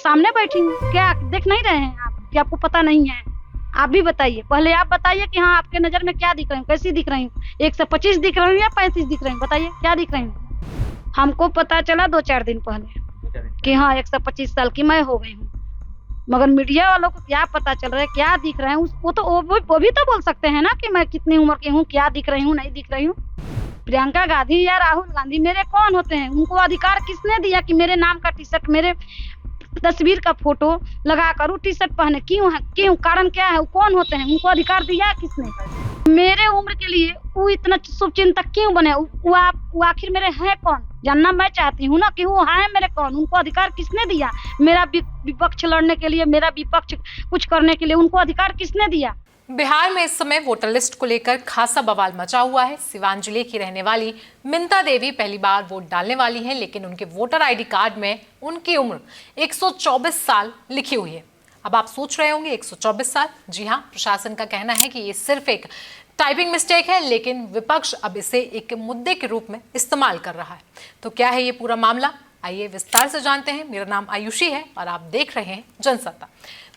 सामने बैठी हूँ, क्या देख नहीं रहे हैं आप कि आपको पता नहीं है? आप भी बताइए, पहले आप बताइए कि हाँ आपके नजर में क्या दिख रही हूँ, कैसी दिख रही हूँ? 125 दिख रही हूँ या 35 दिख रही हूँ? बताइए क्या दिख रही हूँ? हमको पता चला 2-4 दिन पहले कि हाँ 125 साल की मैं हो गई हूँ, मगर मीडिया वालों को क्या पता चल रहा है क्या दिख रहा है? वो भी तो बोल सकते हैं ना कि मैं कितनी उम्र की हूँ, क्या दिख रही हूँ, नहीं दिख रही हूँ। प्रियंका गांधी या राहुल गांधी मेरे कौन होते हैं? उनको अधिकार किसने दिया कि मेरे नाम का टी शर्ट, मेरे तस्वीर का फोटो लगा कर वो टी शर्ट पहने? क्यों है? क्यों? कारण क्या है? वो कौन होते हैं? उनको अधिकार दिया किसने? मेरे उम्र के लिए वो इतना शुभचिंतक क्यों बने? वो आखिर मेरे हैं कौन? जानना मैं चाहती हूँ ना कि वो हैं मेरे कौन, उनको अधिकार किसने दिया? मेरा विपक्ष लड़ने के लिए, मेरा विपक्ष कुछ करने के लिए उनको अधिकार किसने दिया? बिहार में इस समय वोटर लिस्ट को लेकर खासा बवाल मचा हुआ है। सिवान जिले की रहने वाली मिंता देवी पहली बार वोट डालने वाली हैं, लेकिन उनके वोटर आईडी कार्ड में उनकी उम्र 124 साल लिखी हुई है। अब आप सोच रहे होंगे 124 साल? जी हाँ, प्रशासन का कहना है कि ये सिर्फ एक टाइपिंग मिस्टेक है, लेकिन विपक्ष अब इसे एक मुद्दे के रूप में इस्तेमाल कर रहा है। तो क्या है ये पूरा मामला? आइए विस्तार से जानते हैं। मेरा नाम आयुषी है और आप देख रहे हैं जनसत्ता।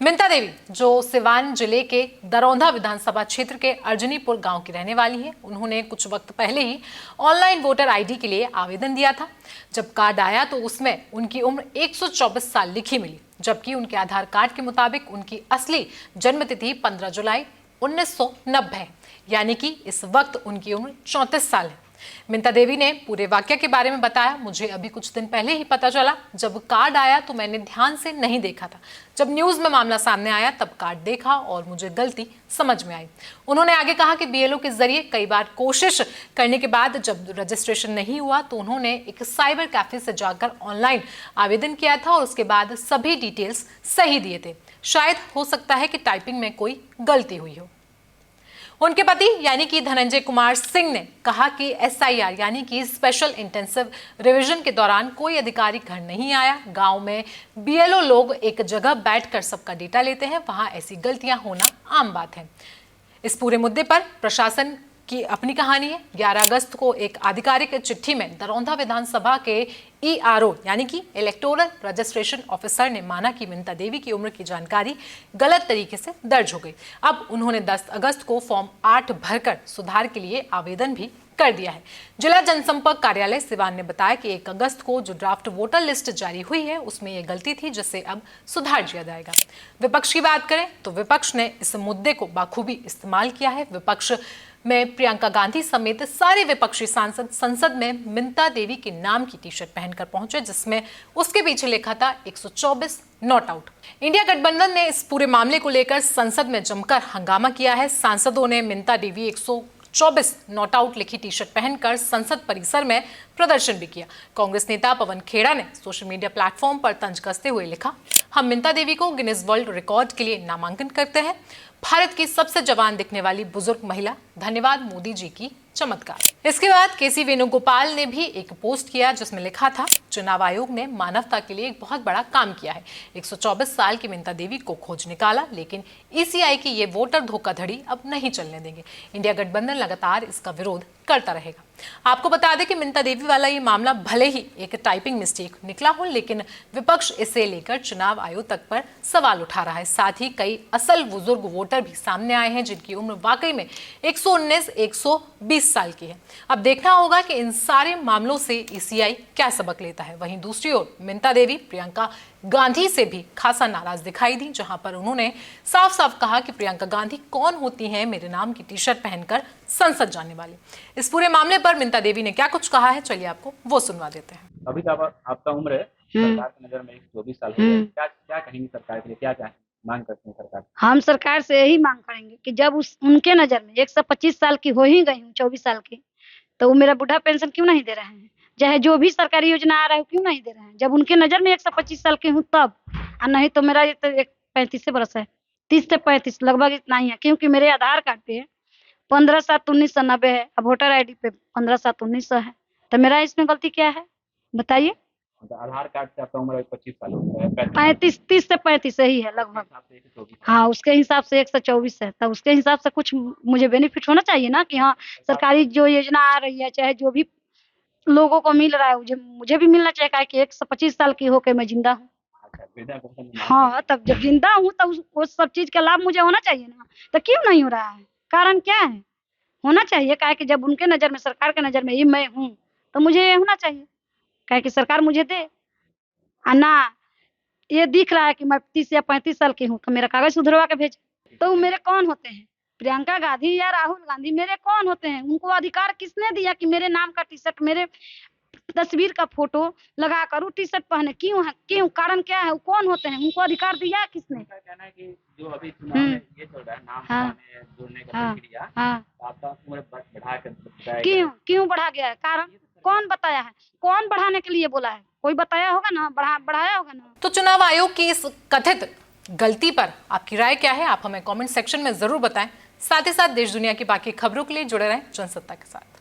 मिंता देवी जो सिवान जिले के दरौंधा विधानसभा क्षेत्र के अर्जनीपुर गांव की रहने वाली हैं, उन्होंने कुछ वक्त पहले ही ऑनलाइन वोटर आईडी के लिए आवेदन दिया था। जब कार्ड आया तो उसमें उनकी उम्र 124 साल लिखी मिली, जबकि उनके आधार कार्ड के मुताबिक उनकी असली जन्मतिथि 15 जुलाई 1990 है, यानी कि इस वक्त उनकी उम्र 34 साल है। मिंता देवी ने पूरे वाक्य के बारे में बताया, मुझे अभी कुछ दिन पहले ही पता चला। जब कार्ड आया तो मैंने ध्यान से नहीं देखा था। जब न्यूज में मामला सामने आया तब कार्ड देखा और मुझे गलती समझ में आई। उन्होंने आगे कहा कि बीएलओ के जरिए कई बार कोशिश करने के बाद जब रजिस्ट्रेशन नहीं हुआ तो उन्होंने एक साइबर कैफे से जाकर ऑनलाइन आवेदन किया था और उसके बाद सभी डिटेल्स सही दिए थे। शायद हो सकता है कि टाइपिंग में कोई गलती हुई हो। उनके पति यानी कि धनंजय कुमार सिंह ने कहा कि एसआईआर यानी कि स्पेशल इंटेंसिव रिवीजन के दौरान कोई अधिकारी घर नहीं आया। गांव में बीएलओ लोग एक जगह बैठकर सबका डेटा लेते हैं, वहां ऐसी गलतियां होना आम बात है। इस पूरे मुद्दे पर प्रशासन की अपनी कहानी है। 11 अगस्त को एक आधिकारिक चिट्ठी में दरौंधा विधानसभा के ईआरओ यानी कि इलेक्टोरल रजिस्ट्रेशन ऑफिसर ने माना कि मिंता देवी की उम्र की जानकारी गलत तरीके से दर्ज हो गई। अब उन्होंने 10 अगस्त को फॉर्म 8 भरकर सुधार के लिए आवेदन भी कर दिया है। जिला जनसंपर्क कार्यालय सिवान ने बताया कि 1 अगस्त को जो ड्राफ्ट वोटर लिस्ट जारी हुई है उसमें यह गलती थी, जिसे अब सुधार दिया जाएगा। विपक्ष की बात करें तो विपक्ष ने इस मुद्दे को बाखूबी इस्तेमाल किया है। विपक्ष में प्रियंका गांधी समेत सारे विपक्षी सांसद संसद में मिंता देवी के नाम की टी शर्ट पहनकर पहुंचे, जिसमें उसके पीछे लिखा था 124 नॉट आउट। इंडिया गठबंधन ने इस पूरे मामले को लेकर संसद में जमकर हंगामा किया है। सांसदों ने मिंता देवी 124 नॉट आउट लिखी टी शर्ट पहनकर संसद परिसर में प्रदर्शन भी किया। कांग्रेस नेता पवन खेड़ा ने सोशल मीडिया प्लेटफॉर्म पर तंज कसते हुए लिखा, हम मिंता देवी को गिनीज वर्ल्ड रिकॉर्ड के लिए नामांकन करते हैं। भारत की सबसे जवान दिखने वाली बुजुर्ग महिला, धन्यवाद मोदी जी की चमत्कार। इसके बाद केसी वेणुगोपाल ने भी एक पोस्ट किया जिसमें लिखा था, चुनाव आयोग ने मानवता के लिए एक बहुत बड़ा काम किया है। 124 साल की मिंता देवी को खोज निकाला, लेकिन ईसीआई की ये वोटर धोखाधड़ी अब नहीं चलने देंगे। इंडिया गठबंधन लगातार इसका विरोध करता रहेगा। आपको बता दें कि मिंता देवी वाला ये मामला भले ही एक टाइपिंग मिस्टेक निकला हो, लेकिन विपक्ष इसे लेकर चुनाव आयोग तक पर सवाल उठा रहा है। साथ ही कई असल बुजुर्ग वोटर भी सामने आए हैं जिनकी उम्र वाकई में 119, 120 साल की है। अब देखना होगा कि इन सारे मामलों से ईसीआई क्या सबक लेता है। वहीं दूसरी ओर मिंता देवी प्रियंका गांधी से भी खासा नाराज दिखाई दी, जहां पर उन्होंने साफ साफ कहा कि प्रियंका गांधी कौन होती हैं मेरे नाम की टी शर्ट पहनकर संसद जाने वाली। इस पूरे मामले पर मिंता देवी ने क्या कुछ कहा है, चलिए आपको वो सुनवा देते हैं। अभी तो आपका उम्र है, सरकार की नजर में 24 साल हो गए, क्या कहेंगे सरकार के लिए, क्या मांग करते हैं सरकार? हम सरकार से यही मांग करेंगे कि जब उनके नजर में 125 साल की हो ही गई हूँ, 24 साल की, तो वो मेरा बुढ़ा पेंशन क्यों नहीं दे रहे हैं? चाहे जो भी सरकारी योजना आ रहा है क्यों नहीं दे रहे हैं? जब उनके नजर में 125 साल की हूँ तब, और नहीं तो मेरा ये तो 35 बरस है, 30 से 35 लगभग इतना ही है, क्योंकि मेरे आधार कार्ड पे 15/7/1990 है, अब वोटर आईडी पे 15/7/1900 है। तो मेरा इसमें गलती क्या है बताइए? आधार कार्ड से आपका उम्र 25 साल हो गया है, 35, 30 से 35 ही है लगभग। हाँ, उसके हिसाब से 124 है, तब उसके हिसाब से कुछ मुझे बेनिफिट होना चाहिए ना, कि हाँ सरकारी जो योजना आ रही है, चाहे जो भी लोगों को मिल रहा है मुझे भी मिलना चाहिए, कि 125 साल की होकर मैं जिंदा हूँ। वृद्धा पेंशन में हाँ, तब जब जिंदा हूँ तब वो सब चीज का लाभ मुझे होना चाहिए ना, तो क्यों नहीं हो रहा है? कारण क्या है? होना चाहिए, काहे कि जब उनके नजर में, सरकार के नजर में ये मैं हूँ, तो मुझे होना चाहिए, काहे कि सरकार मुझे दे। ना ये दिख रहा है कि मैं 30 या 35 साल की हूँ, तो मेरा कागज सुधरवा के भेजे। तो वो मेरे कौन होते हैं? प्रियंका गांधी या राहुल गांधी मेरे कौन होते हैं? उनको अधिकार किसने दिया कि मेरे नाम का टी शर्ट, मेरे तस्वीर का फोटो लगा कर वो टी शर्ट पहने? क्यों है? क्यों? कारण क्या है? वो कौन होते हैं? उनको अधिकार दिया किसने? उनका कहना है कि जो अभी चुनाव में ये चल रहा है, नाम हाँ। हटाने जोड़ने का हाँ। प्रक्रिया, हाँ, आपका उम्र बढ़ा कर बताया गया क्यों है। क्यों बढ़ा गया है? कारण कौन बताया है? कौन बढ़ाने के लिए बोला है? कोई बताया होगा ना, बढ़ाया होगा ना। तो चुनाव आयोग की इस कथित गलती पर आपकी राय क्या है? आप हमें कमेंट सेक्शन में जरूर बताएं। साथ ही साथ देश दुनिया की बाकी खबरों के लिए जुड़े रहें जनसत्ता के साथ।